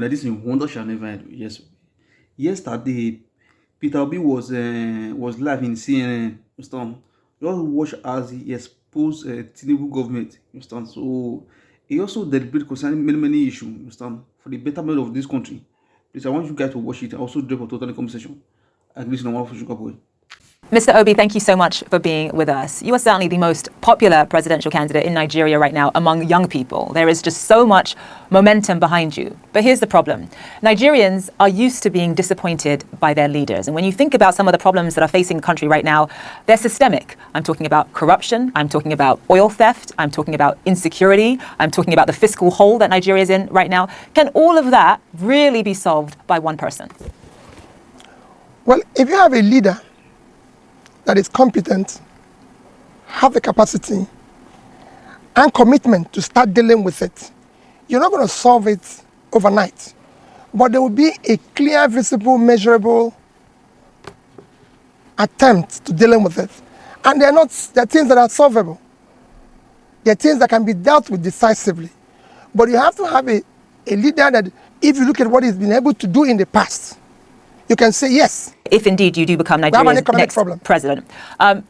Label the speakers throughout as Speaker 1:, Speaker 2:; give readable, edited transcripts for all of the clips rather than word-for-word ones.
Speaker 1: like this in wonder shall never end. Yes. Yesterday, Peter Obi was live in CNN. You understand? Just watch as he exposed Tinubu government. You understand? So he also deliberate concerning many issues. You understand? For the betterment of this country. Please, I want you guys to watch it. I also drop a total conversation. At least on one of Sugar Boy.
Speaker 2: Mr. Obi, thank you so much for being with us. You are certainly the most popular presidential candidate in Nigeria right now among young people. There is just so much momentum behind you. But here's the problem. Nigerians are used to being disappointed by their leaders. And when you think about some of the problems that are facing the country right now, they're systemic. I'm talking about corruption. I'm talking about oil theft. I'm talking about insecurity. I'm talking about the fiscal hole that Nigeria is in right now. Can all of that really be solved by one person?
Speaker 3: Well, if you have a leader that is competent, have the capacity and commitment to start dealing with it, you're not going to solve it overnight. But there will be a clear, visible, measurable attempt to dealing with it. And they're things that are solvable. They're things that can be dealt with decisively. But you have to have a leader that, if you look at what he's been able to do in the past, you can say yes.
Speaker 2: If indeed you do become Nigeria's next president.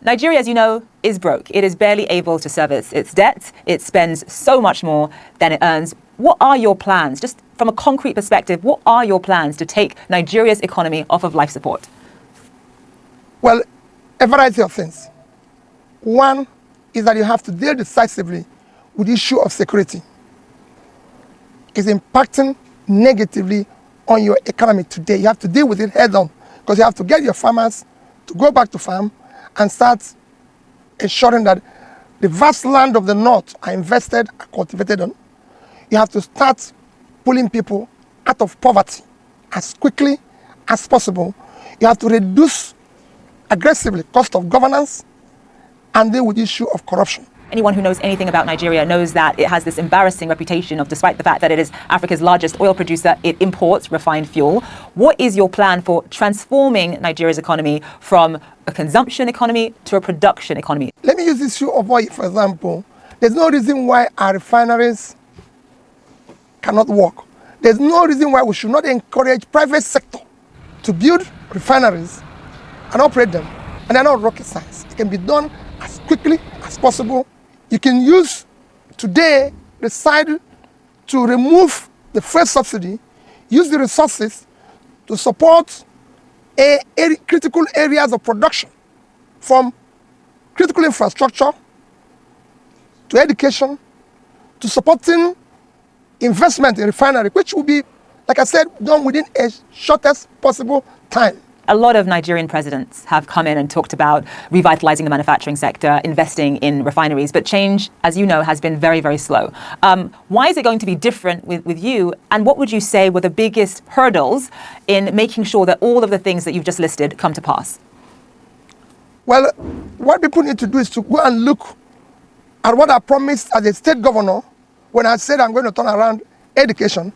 Speaker 2: Nigeria, as you know, is broke. It is barely able to service its debt. It spends so much more than it earns. What are your plans? Just from a concrete perspective, what are your plans to take Nigeria's economy off of life support?
Speaker 3: Well, a variety of things. One is that you have to deal decisively with the issue of security. It's impacting negatively on your economy today. You have to deal with it head on, because you have to get your farmers to go back to farm and start ensuring that the vast land of the north are invested, are cultivated on. You have to start pulling people out of poverty as quickly as possible. You have to reduce aggressively cost of governance and deal with the issue of corruption.
Speaker 2: Anyone who knows anything about Nigeria knows that it has this embarrassing reputation of, despite the fact that it is Africa's largest oil producer, it imports refined fuel. What is your plan for transforming Nigeria's economy from a consumption economy to a production economy?
Speaker 3: Let me use the issue of oil, for example. There's no reason why our refineries cannot work. There's no reason why we should not encourage private sector to build refineries and operate them. And they're not rocket science. It can be done as quickly as possible. You can use today decide to remove the first subsidy, use the resources to support critical areas of production, from critical infrastructure to education to supporting investment in refinery, which will be, like I said, done within a shortest possible time.
Speaker 2: A lot of Nigerian presidents have come in and talked about revitalizing the manufacturing sector, investing in refineries, but change, as you know, has been very, very slow. Why is it going to be different with you? And what would you say were the biggest hurdles in making sure that all of the things that you've just listed come to pass?
Speaker 3: Well, what people need to do is to go and look at what I promised as a state governor when I said I'm going to turn around education,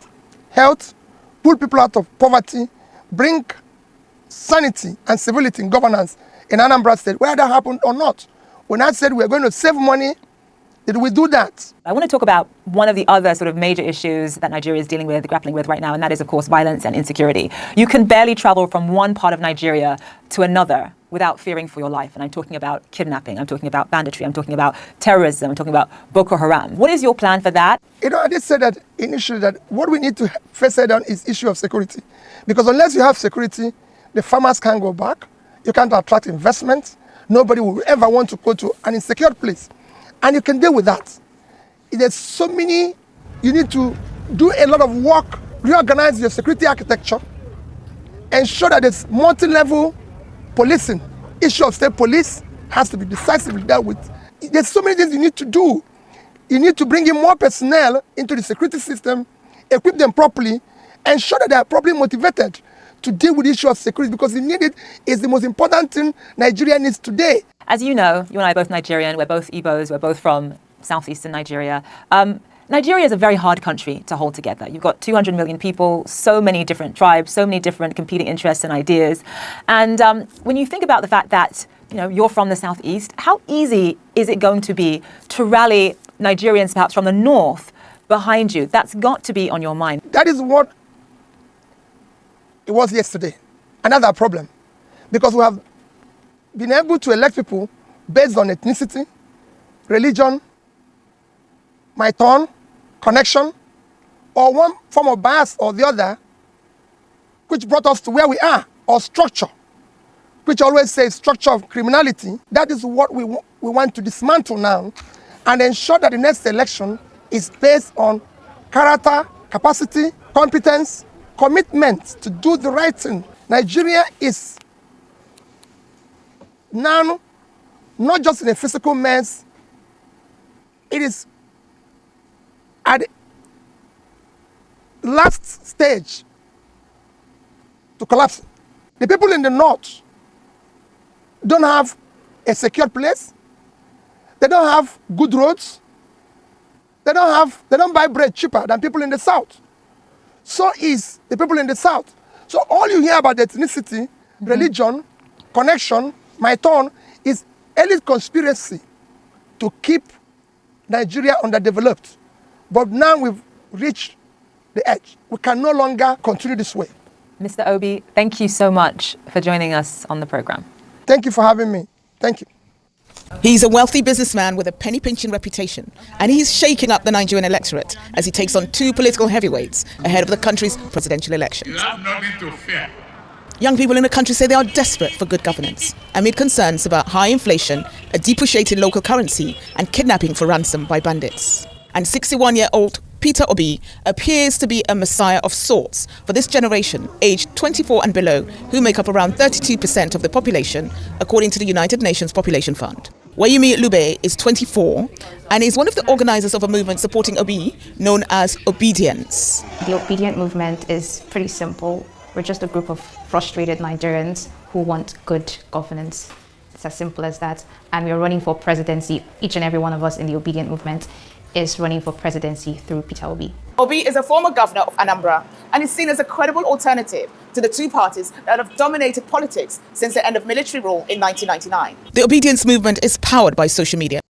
Speaker 3: health, pull people out of poverty, bring sanity and civility in governance in Anambra State, whether that happened or not. When I said we're going to save money, did we do that?
Speaker 2: I want to talk about one of the other sort of major issues that Nigeria is grappling with right now, and that is, of course, violence and insecurity. You can barely travel from one part of Nigeria to another without fearing for your life. And I'm talking about kidnapping, I'm talking about banditry, I'm talking about terrorism, I'm talking about Boko Haram. What is your plan for that?
Speaker 3: You know, I did say that initially, that what we need to first set down is issue of security. Because unless you have security, the farmers can't go back, you can't attract investment, nobody will ever want to go to an insecure place. And you can deal with that. There's so many, you need to do a lot of work, reorganize your security architecture, ensure that there's multi-level policing. Issue of state police has to be decisively dealt with. There's so many things you need to do. You need to bring in more personnel into the security system, equip them properly, ensure that they are properly motivated to deal with the issue of security, because the need is the most important thing Nigeria needs today.
Speaker 2: As you know, you and I are both Nigerian, we're both Igbos, we're both from southeastern Nigeria. Nigeria is a very hard country to hold together. You've got 200 million people, so many different tribes, so many different competing interests and ideas. And when you think about the fact that you're from the southeast, how easy is it going to be to rally Nigerians perhaps from the north behind you? That's got to be on your mind.
Speaker 3: That is what it was yesterday. And that's our problem. Because we have been able to elect people based on ethnicity, religion, my turn, connection, or one form of bias or the other, which brought us to where we are, or structure, which always says structure of criminality. That is what we want to dismantle now and ensure that the next election is based on character, capacity, competence, commitment to do the right thing. Nigeria is now not just in a physical mess, it is at the last stage to collapse. The people in the north don't have a secure place. They don't have good roads. They don't buy bread cheaper than people in the south. So is the people in the south. So all you hear about ethnicity, religion, connection, my turn, is elite conspiracy to keep Nigeria underdeveloped. But now we've reached the edge. We can no longer continue this way.
Speaker 2: Mr. Obi, thank you so much for joining us on the program.
Speaker 3: Thank you for having me. Thank you.
Speaker 4: He's a wealthy businessman with a penny-pinching reputation, and he's shaking up the Nigerian electorate as he takes on two political heavyweights ahead of the country's presidential elections.
Speaker 5: You have nothing to fear.
Speaker 4: Young people in the country say they are desperate for good governance, amid concerns about high inflation, a depreciated local currency, and kidnapping for ransom by bandits. And 61-year-old Peter Obi appears to be a messiah of sorts for this generation, aged 24 and below, who make up around 32% of the population, according to the United Nations Population Fund. Wayumi Lube is 24 and is one of the organizers of a movement supporting Obi, known as Obedience.
Speaker 6: The Obedient movement is pretty simple. We're just a group of frustrated Nigerians who want good governance. It's as simple as that. And we're running for presidency. Each and every one of us in the Obedient movement is running for presidency through Peter Obi.
Speaker 4: Obi is a former governor of Anambra and is seen as a credible alternative to the two parties that have dominated politics since the end of military rule in 1999. The Obedience movement is powered by social media.